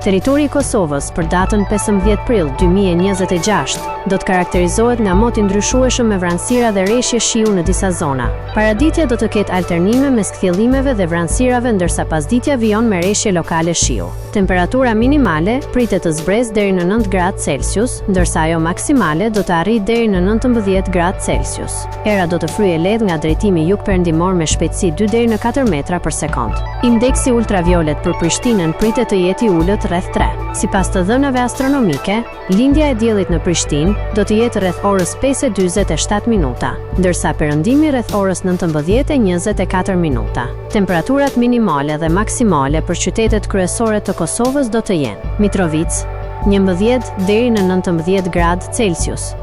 Territori i Kosovës për datën 15 prill 2026 do të karakterizohet nga moti ndryshueshëm me vranësira dhe rreshje shiu në disa zona. Paraditja do të ketë alternime mes kthjellimeve dhe vranësirave ndërsa pasditja vijon me rreshje lokale shiu. Temperatura minimale pritet të zbresë deri në 9 gradë Celsius, ndërsa ajo maksimale do të arrijë deri në 19 gradë Celsius. Era do të fryejë lehtë nga drejtimi jug-perëndimor me shpejtësi 2 deri në 4 metra për sekond. Indeksi ultraviolet për Prishtinën pritet të jetë i ulët rreth 3. Sipas të dhënave astronomike, lindja e diellit në Prishtinë do të jetë rreth orës 5:47 minuta, ndërsa perëndimi rreth orës 19:24 minuta. Temperaturat minimale dhe maksimale për qytetet kryesore të Kosovës do të jenë: Mitrovica 11 deri në 19 gradë Celsius,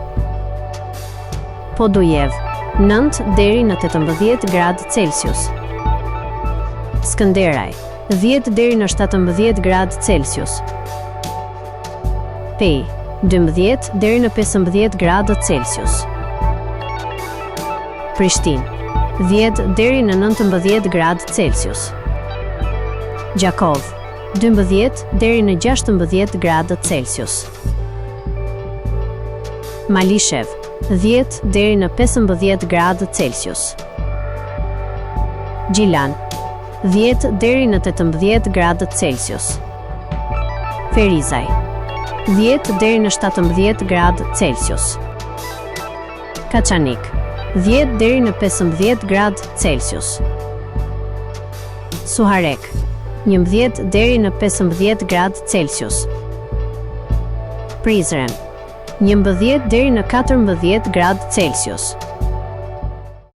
Podujev 9 deri në 18 gradë Celsius, Skënderaj 10 deri në 17 gradë Celsius, Pej 12 deri në 15 gradë Celsius, Prishtinë 10 deri në 19 gradë Celsius, Gjakov 12 deri në 16 gradë Celsius, Malishev 10 deri në 15 gradë Celsius, Gjilan 10 deri në 18 gradë Celsius, Ferizaj 10 deri në 17 gradë Celsius, Kaçanik 10 deri në 15 gradë Celsius, Suharek 11 deri në 15 gradë Celsius, Prizren 11 deri në 14 gradë Celsius.